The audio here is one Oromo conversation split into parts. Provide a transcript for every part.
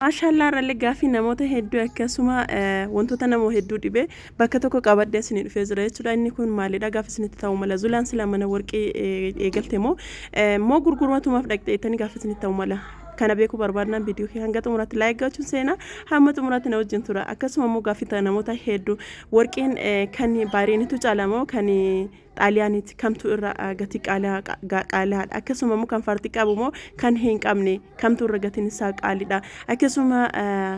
Maashaallah ralli gaaffii namoota hedduu akkasuma wantoota namoo hedduu dhibee bakka tokko qabadde isin dhufee jira jechuudha. Inni kun maalidha gaaffii isinitti ta'u mala zulaan sila mana warqii eegalte moo gurgurmatumaaf dhaqxeettanii gaaffii isinitti ta'u mala. Kana beeku barbaadnaan viidiyoo hanga xumuraatti laayik gochuun seenaa hamma xumuraatti na wajjin tura. Akkasuma immoo gaaffii namoota hedduu warqiin kan baay'eenitu caalamoo kan xaaliyaanitti kamtu irra gati qaaliidha. Akkasuma immoo kan farti qabu moo kan hin qabne kamtu irra gatiin isaa qaaliidha. Akkasuma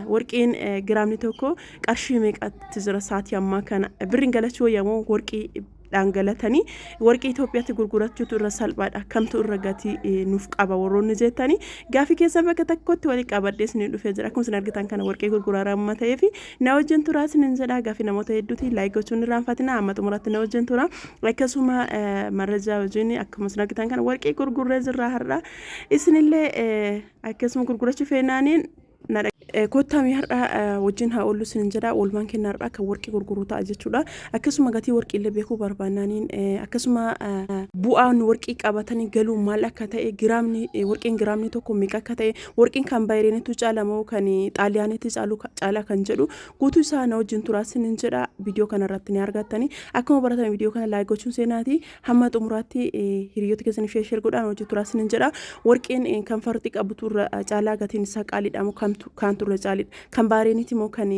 warqiin giraamni tokko qarshii meeqatti jira sa'aatii ammaa kana birriin galachuu wayyamoo warqii dhangalatanii warqii Itoophiyaatti gurgurachuutu irra salphaadha. Kamtu irra gatii nuuf qaba warroonni jettanii gaaffii keessa bakka tokkotti walii qabadhee isin dhufee jira. Akkuma isin argitan kana warqii gurguraa amma ta'ee fi na wajjin turaa isin jedha. Gaaffii namoota hedduuti laayik gochuun irraanfatina amma xumuraatti na wajjin tura. Akkasuma marajaa wajjin akkuma isin argitan kana warqii gurgurree jirra har'a isinillee akkasuma gurgurachuu feenaaniin kottaami har'a wajjin haa oollu isin jedha. Oolmaan kenna har'a kan warqii gurguruu ta'a jechuudha. Akkasuma gatii warqii illee beekuu barbaannaniin akkasuma bu'aan warqii qabatanii galuu maal akka ta'e giraamni warqiin giraamni tokko meeqa akka ta'e warqiin kan baay'eenitu caalamoo kan xaaliyaanitti caala kan jedhu guutuu isaa na wajjin turaa isin jedha. Viidiyoo kana irratti ni argattanii akkuma baratan viidiyoo kana laayik gochuun seenaati hamma xumuraatti hiriyoota keessan sheer godhaan wajjin turaa isin jedha. Warqiin kan farti qabutu irra caalaa gatiin isaa qaaliidha moo kan turre caalidha kan baay'eenitti moo kan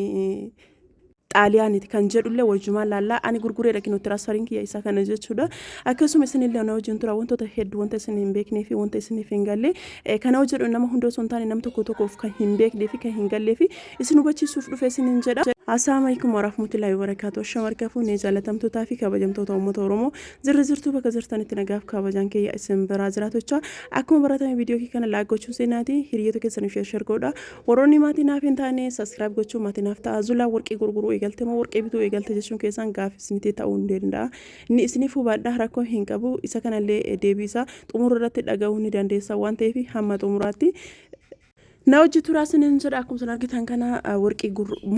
xaaliyaanitti kan jedhullee wajjumaan laallaa ani gurgureedha kinoo tiraansfariin kiyya isaa kana jechuudha. Akkasuma isinillee na wajjin tura wantoota hedduu wanta isin hin beeknee fi wanta isiniif hin galle kana hojjedhu nama hunda osoo hin taane nam tokkoof kan hin beeknee fi kan hin gallee fi isin hubachiisuuf dhufe isin jedha. Assalamu alaikum warahmatullahi wabarakatuh. Shamarkafu ne jaalatamtootaa fi kabajamtoota uummata Oromoo jirtu bakka jirtanitti nagaaf kabajaan kiyya isin biraa jiraatochaa akkuma baratame viidiyoo kana laayik gochuun seenaati hiriyoota keessan sheer godhaa. Warroonni maatii naaf hin taane subscribe gochuun maatii naaf ta'a. Zulaa warqii gurguruu eegalte moo warqii bituu eegalte jechuun keessan gaaffii isinitti ta'uu hin danda'a. Inni isiniif hubadhaa rakkoo hin qabu. Isa kanallee deebisaa xumura irratti dhaga'uu ni dandeessa waan ta'eef hamma xumuraatti na hojii turaa isin jedha. Akkuma isin argitan kana warqii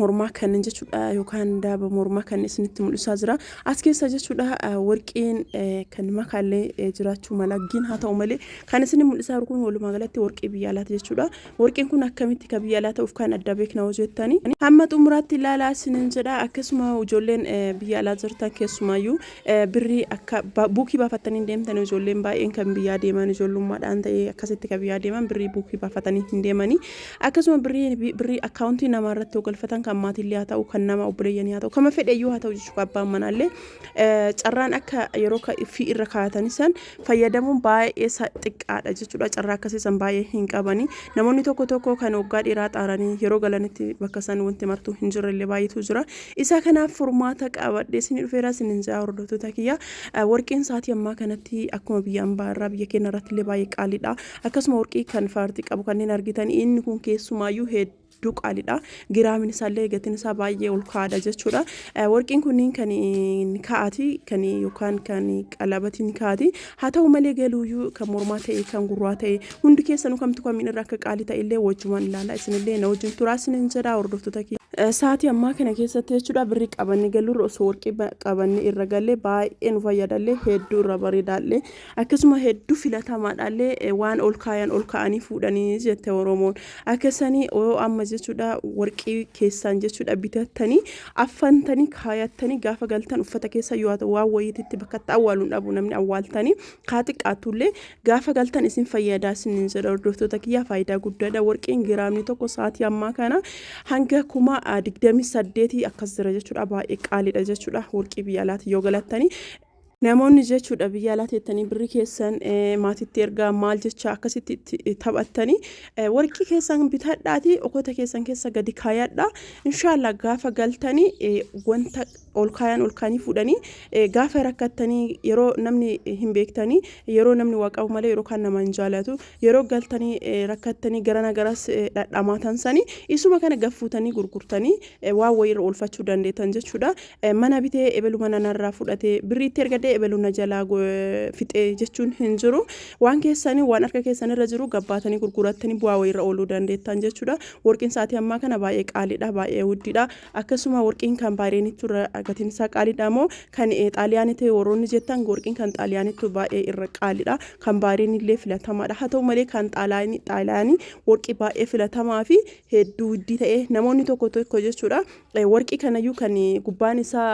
mormaa kan jechuudha yookaan daaba mormaa kan isinitti mul'isaa jira. As keessa jechuudha warqiin kan makaallee jiraachuu mala gin haa ta'u malee kan isin mul'isaa kun walumaa galatti warqii biyya alaati jechuudha. Warqiin kun akkamitti ka biyya alaa ta'uuf kan adda beekna hojjettanii hamma xumuraatti ilaalaa isin jedha. Akkasuma ijoolleen biyya alaa jirtan keessumaayyuu birrii akka buukii baafatanii deemtan ijoolleen baay'een kan biyyaa deeman ijoollummaadhaan ta'ee akkasitti ka biyyaa deeman birrii buukii baafatanii hin deemanii. Akkasuma birrii akkaawuntii namaa irratti galfatan kan maatiillee haa ta'u kan nama obboleeyyanii haa ta'u kama fedheyyuu haa ta'u jechuudha. Abbaan manaallee carraan akka yeroo fi irra kaa'atan san fayyadamuun baay'ee xiqqaadha jechuudha. Carraa akkasii san baay'ee hin qabani. Namoonni tokko kan waggaa dheeraa xaaranii yeroo galanitti bakka san wanti martuu hin jirrellee baay'eetu jira. Isa kanaaf furmaata qabadhee isin dhufeera isin jaa hordoftoota kiyya. Warqiin sa'aatii ammaa kanatti akkuma biyya ambaarraa biyya keenya irratti illee baay'ee qaaliidha. Akkasuma warqii kan faartii qabu kanneen argitan inni kun keessumaayyuu hedduu qaaliidha. Giraamin isaallee gatiin isaa baay'ee ol ka'aadha jechuudha. Warqiin kunniin kan kaa'ati kan yookaan kan qalabatiin kaa'ati haa ta'u malee galuuyyuu kan mormaa ta'e kan gurraa ta'e hundi keessanuu kamtu kamiin irra akka qaalii ta'e illee wajjumaan ilaala isinillee na wajjin turaa isin jedha hordoftoota kiyya. Sa'aatii ammaa kana keessatti jechuudha birrii qabanne galurra osoo warqii qabanne irra galee baay'ee nu fayyadallee hedduu irra bareedaallee akkasuma hedduu filatamaadhaallee waan ol kaayan ol kaa'anii fuudhanii jette Oromoon akkasanii amma jechuudha warqii keessan jechuudha bitattanii affantanii kaayattanii gaafa galtan uffata keessa yoo ta'u waan wayititti bakka awwaaluun dhabu namni awwaaltanii kaatiqaatullee gaafa galtan isin fayyadaa isin jedha hordoftoota kiyya faayidaa guddaadha. Warqiin giraamni tokko sa'aatii ammaa kana hanga 28 akkas jira jechuudha. Baay'ee qaaliidha jechuudha. Warqii biyya alaatti yoo galattanii namoonni jechuudha biyya alaa teettanii birrii keessan maatitti ergaa maal jecha akkasitti taphattanii warqii keessan bitadhaati okkota keessan keessa gadi kaayadha. Inshallah gaafa galtanii wanta ol kaayanii fuudhanii gaafa rakkattanii yeroo namni hin beektanii yeroo namni waaqabu malee yeroo kan nama hin jaalatu yeroo galtanii rakkattanii garana garas dhadhamaatan sanii isuma kana gaffuutanii gurgurtanii waan wayirra oolfachuu dandeettan jechuudha. Mana bitee ebelu mana narraa fudhatee birriitti erga jedhee ebaluna jalaa fixee jechuun hin jiru waan keessanii waan harka keessanii irra jiru gabbaatanii gurguratanii bu'aa wayirra ooluu dandeettan jechuudha warqiin sa'aatii ammaa kana baay'ee qaaliidha baay'ee guddiidha akkasuma warqiin kan baareenitu gatiin isaa qaaliidha moo kan xaaliyaanitti warroonni jettan warqiin kan xaaliyaanitti baay'ee irra qaaliidha kan baareenillee filatamaadha haa ta'u malee kan xaaliyaanii warqii baay'ee filatamaa fi hedduu guddii ta'e namoonni tokko tokko jechuudha warqii kanayyuu kan gubbaan isaa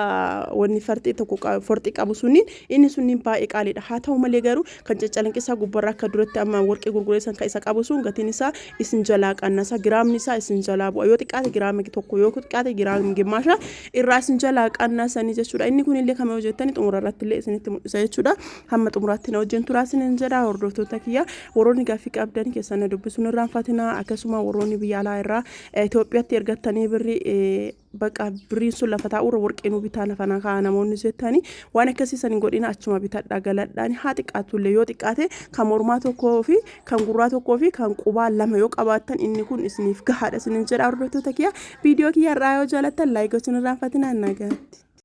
wanni farxii tokko forxii qabu sunniin inni sunniin baay'ee qaaliidha haa ta'u malee garuu kan caccalanqisaa gubbarra akka duratti amma warqii gurgureessan kan isa qabu sun gatiin isaa isin jalaa qannasa giraamni isaa isin jalaa bu'a yoo xiqqaate giraama tokko yoo xiqqaate giraama gimmaasha irraa isin jalaa qannasanii jechuudha inni kun illee kama hojjettanii xumura irratti illee isinitti mul'isa jechuudha hamma xumuraatti na wajjin turaa isinin jedha hordoftoota kiyya warroonni gaaffii qabdan keessan dubbisuun irraanfatina akkasuma warroonni biyya alaa irraa Itoophiyaatti ergattanii birrii bakka birriin sun lafa taa'uura warqeen bitaa lafa nakaa namoonni jettanii waan akkasiisan godhina achuma bitadha galadhaan haa xiqqaatullee yoo xiqqaate kan mormaa tokkoo fi kan gurraa tokkoo fi kan qubaa lama yoo qabaattan inni kun isiniif gahaadha isinin jedha hordoftoota kiyya viidiyoo kiyya irraa yoo jaalattan laayik gochuun irraanfatina nagaatti.